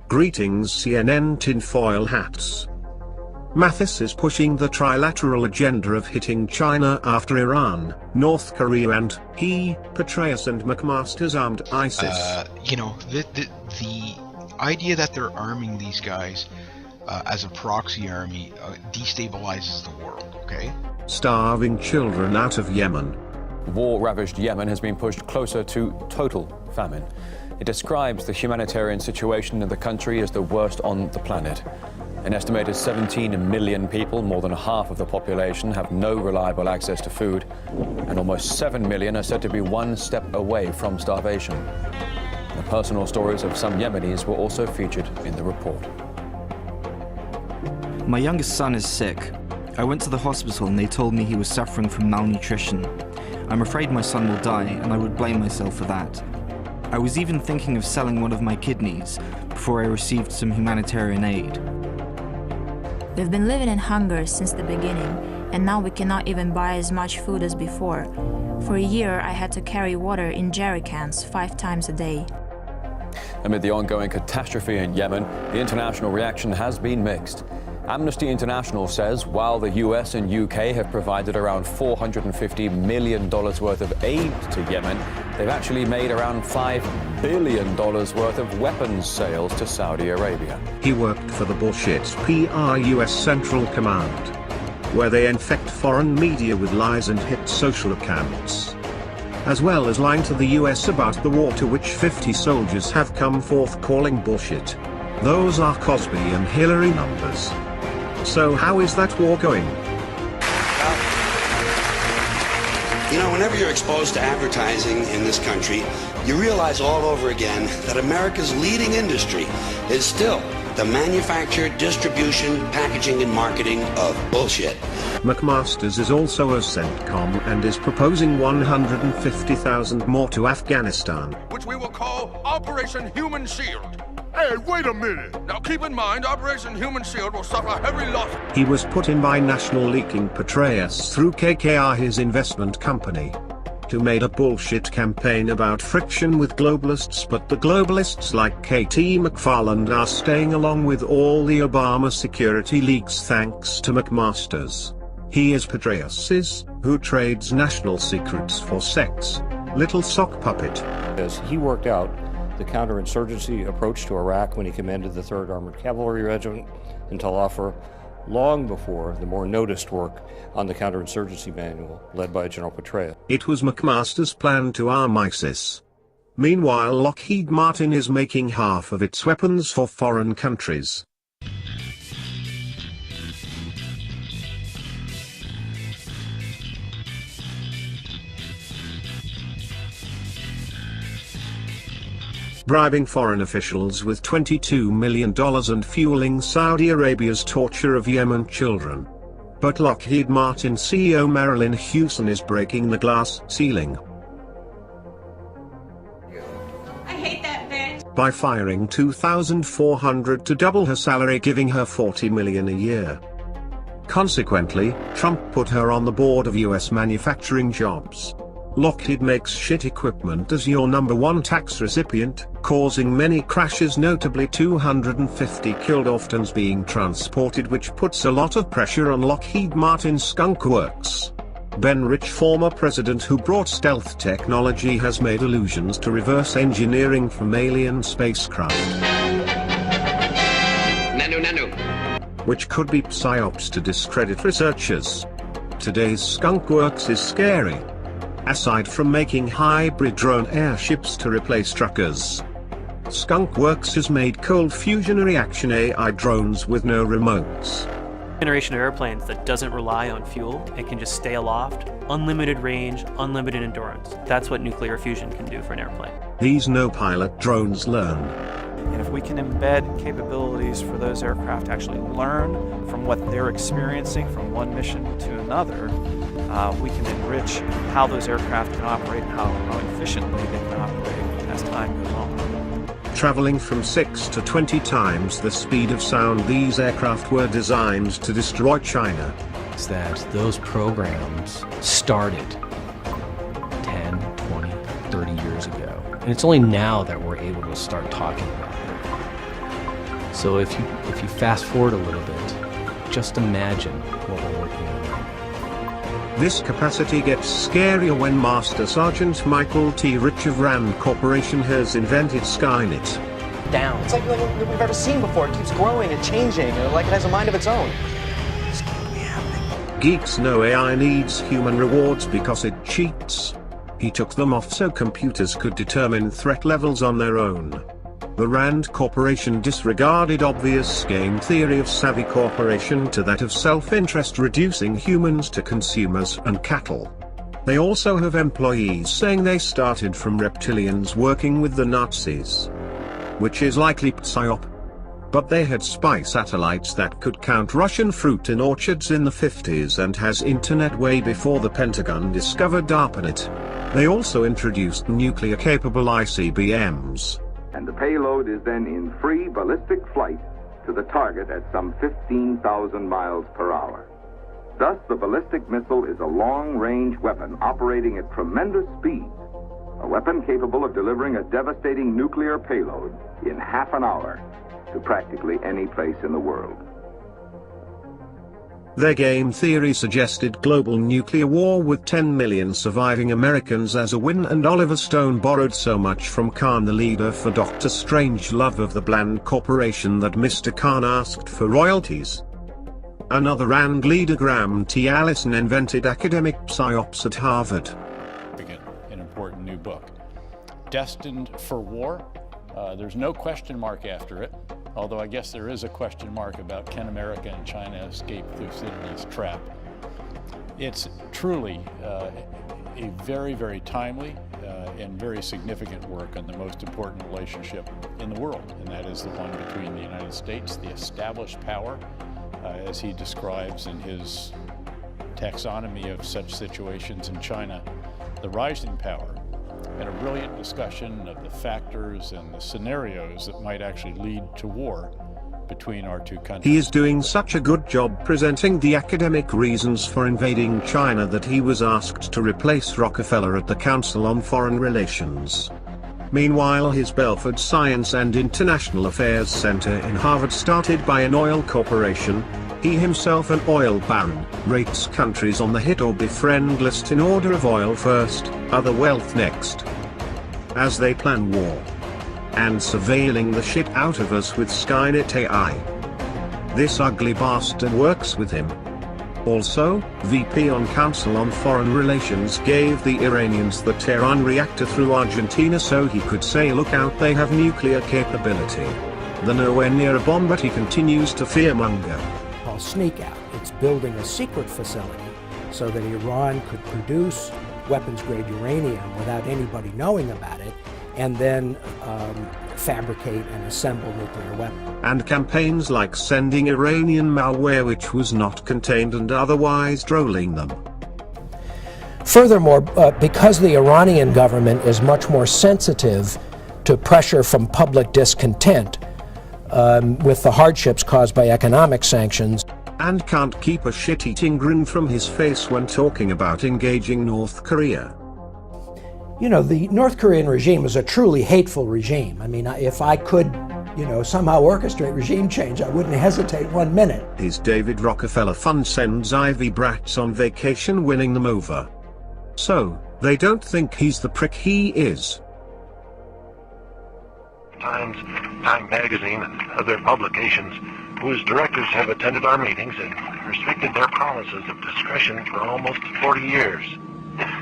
Greetings CNN tinfoil hats. Mathis is pushing the trilateral agenda of hitting China after Iran, North Korea and Petraeus and McMaster's armed ISIS. The idea that they're arming these guys as a proxy army destabilizes the world, okay? Starving children out of Yemen. War-ravaged Yemen has been pushed closer to total famine. It describes the humanitarian situation in the country as the worst on the planet. An estimated 17 million people, more than half of the population, have no reliable access to food, and almost 7 million are said to be one step away from starvation. The personal stories of some Yemenis were also featured in the report. My youngest son is sick. I went to the hospital and they told me he was suffering from malnutrition. I'm afraid my son will die, and I would blame myself for that. I was even thinking of selling one of my kidneys before I received some humanitarian aid. We've been living in hunger since the beginning, and now we cannot even buy as much food as before. For a year, I had to carry water in jerry cans 5 times a day. Amid the ongoing catastrophe in Yemen, the international reaction has been mixed. Amnesty International says while the US and UK have provided around $450 million worth of aid to Yemen, they've actually made around $5 billion worth of weapons sales to Saudi Arabia. He worked for the bullshit PR US Central Command, where they infect foreign media with lies and hit social accounts, as well as lying to the US about the war, to which 50 soldiers have come forth calling bullshit. Those are Cosby and Hillary numbers. So how is that war going? Whenever you're exposed to advertising in this country, you realize all over again that America's leading industry is still the manufacture, distribution, packaging, and marketing of bullshit. McMaster's is also a CENTCOM and is proposing 150,000 more to Afghanistan, which we will call Operation Human Shield. Hey, wait a minute! Now keep in mind, Operation Human Shield will suffer heavy loss. He was put in by national leaking Petraeus through KKR, his investment company, who made a bullshit campaign about friction with globalists, but the globalists like KT McFarland are staying along with all the Obama security leaks thanks to McMaster's. He is Petraeus, who trades national secrets for sex. Little sock puppet. As he worked out the counterinsurgency approach to Iraq when he commanded the 3rd Armored Cavalry Regiment in Tel Afar, long before the more noticed work on the counterinsurgency manual led by General Petraeus. It was McMaster's plan to arm ISIS. Meanwhile, Lockheed Martin is making half of its weapons for foreign countries. Bribing foreign officials with $22 million and fueling Saudi Arabia's torture of Yemen children. But Lockheed Martin CEO Marilyn Hewson is breaking the glass ceiling. I hate that bitch. By firing 2,400 to double her salary, giving her $40 million a year. Consequently, Trump put her on the board of US manufacturing jobs. Lockheed makes shit equipment as your #1 tax recipient, causing many crashes, notably 250 killed, often being transported, which puts a lot of pressure on Lockheed Martin's Skunk works. Ben Rich, former president who brought stealth technology, has made allusions to reverse engineering from alien spacecraft, which could be psyops to discredit researchers. Today's Skunk works is scary. Aside from making hybrid drone airships to replace truckers, Skunk Works has made cold fusion reaction AI drones with no remotes. Generation of airplanes that doesn't rely on fuel and can just stay aloft, unlimited range, unlimited endurance. That's what nuclear fusion can do for an airplane. These no-pilot drones learn. And if we can embed capabilities for those aircraft to actually learn from what they're experiencing from one mission to another, we can enrich how those aircraft can operate and how efficiently they can operate as time goes on. Traveling from 6 to 20 times the speed of sound, these aircraft were designed to destroy China. It's that those programs started 10, 20, 30 years ago. And it's only now that we're able to start talking about it. So if you fast forward a little bit, just imagine what we're working on right now. This capacity gets scarier when Master Sergeant Michael T. Rich of Rand Corporation has invented Skynet. Down. It's like nothing we've ever seen before. It keeps growing and changing, like it has a mind of its own. This can't be happening. Geeks know AI needs human rewards because it cheats. He took them off so computers could determine threat levels on their own. The Rand Corporation disregarded obvious game theory of savvy corporation to that of self-interest, reducing humans to consumers and cattle. They also have employees saying they started from reptilians working with the Nazis, which is likely psyop. But they had spy satellites that could count Russian fruit in orchards in the 50s and has internet way before the Pentagon discovered ARPANET. They also introduced nuclear-capable ICBMs. And the payload is then in free ballistic flight to the target at some 15,000 miles per hour. Thus, the ballistic missile is a long-range weapon operating at tremendous speed, a weapon capable of delivering a devastating nuclear payload in half an hour to practically any place in the world. Their game theory suggested global nuclear war with 10 million surviving Americans as a win, and Oliver Stone borrowed so much from Khan, the leader for Dr. Strangelove of the Bland Corporation, that Mr. Khan asked for royalties. Another Rand leader, Graham T. Allison, invented academic psyops at Harvard. An important new book. Destined for War. There's no question mark after it, although I guess there is a question mark about can America and China escape Thucydides' trap. It's truly a very, very timely and very significant work on the most important relationship in the world, and that is the one between the United States, the established power, as he describes in his taxonomy of such situations, in China, the rising power, and a brilliant discussion of the factors and the scenarios that might actually lead to war between our two countries. He is doing such a good job presenting the academic reasons for invading China that he was asked to replace Rockefeller at the Council on Foreign Relations. Meanwhile, his Belford Science and International Affairs Center in Harvard, started by an oil corporation, he himself an oil baron, rates countries on the hit or befriend list in order of oil first, other wealth next, as they plan war. And surveilling the shit out of us with Skynet AI. This ugly bastard works with him. Also, VP on Council on Foreign Relations gave the Iranians the Tehran reactor through Argentina so he could say, look out, they have nuclear capability. They're nowhere near a bomb, but he continues to fearmonger. Called Sneak Out. It's building a secret facility so that Iran could produce weapons-grade uranium without anybody knowing about it, and then fabricate and assemble nuclear weapons. And campaigns like sending Iranian malware which was not contained and otherwise trolling them. Furthermore, because the Iranian government is much more sensitive to pressure from public discontent with the hardships caused by economic sanctions, and can't keep a shit-eating grin from his face when talking about engaging North Korea. You know, the North Korean regime is a truly hateful regime. I mean, if I could, somehow orchestrate regime change, I wouldn't hesitate 1 minute. His David Rockefeller Fund sends Ivy brats on vacation, winning them over. So, they don't think he's the prick he is. Times, Time Magazine, and other publications whose directors have attended our meetings and restricted their promises of discretion for almost 40 years.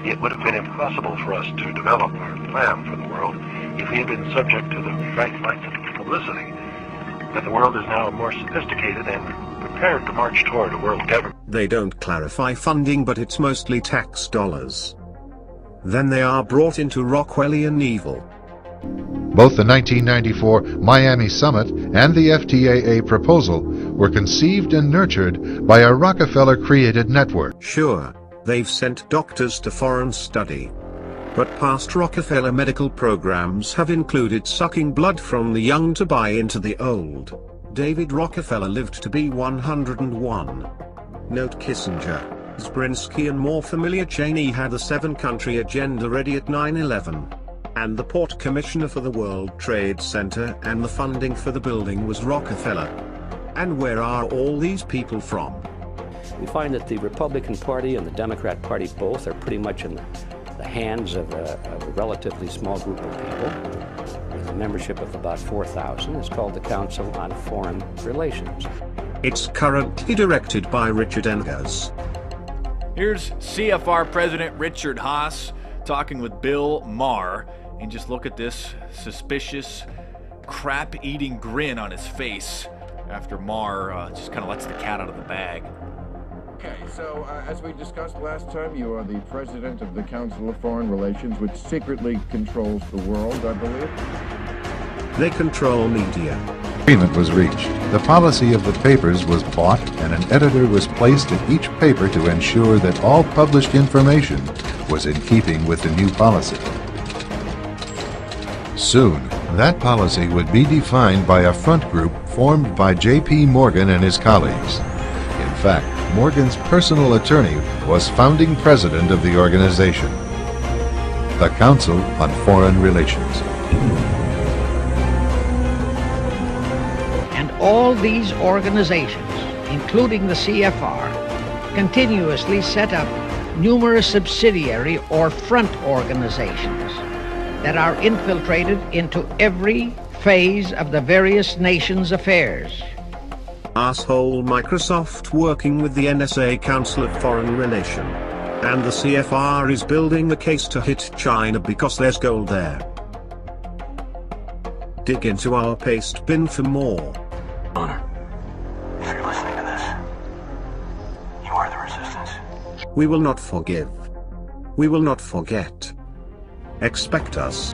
It would have been impossible for us to develop our plan for the world if we had been subject to the bright lights of publicity. But the world is now more sophisticated and prepared to march toward a world government. They don't clarify funding, but it's mostly tax dollars. Then they are brought into Rockwellian evil. Both the 1994 Miami Summit and the FTAA proposal were conceived and nurtured by a Rockefeller-created network. Sure, they've sent doctors to foreign study. But past Rockefeller medical programs have included sucking blood from the young to buy into the old. David Rockefeller lived to be 101. Note Kissinger, Zbrinsky and more familiar Cheney had the 7-country agenda ready at 9/11. And the port commissioner for the World Trade Center, and the funding for the building was Rockefeller. And where are all these people from? We find that the Republican Party and the Democrat Party both are pretty much in the hands of a relatively small group of people, with a membership of about 4,000. It's called the Council on Foreign Relations. It's currently directed by Richard Engels. Here's CFR President Richard Haas talking with Bill Maher, and just look at this suspicious, crap-eating grin on his face after Maher just kind of lets the cat out of the bag. Okay, so as we discussed last time, you are the president of the Council of Foreign Relations, which secretly controls the world, I believe. They control media. Agreement was reached. The policy of the papers was bought, and an editor was placed in each paper to ensure that all published information was in keeping with the new policy. Soon, that policy would be defined by a front group formed by J.P. Morgan and his colleagues. In fact, Morgan's personal attorney was founding president of the organization, the Council on Foreign Relations. And all these organizations, including the CFR, continuously set up numerous subsidiary or front organizations that are infiltrated into every phase of the various nations' affairs. Asshole Microsoft working with the NSA Council of Foreign Relations. And the CFR is building the case to hit China because there's gold there. Dig into our paste bin for more. Honor, if you're listening to this, you are the resistance. We will not forgive. We will not forget. Expect us.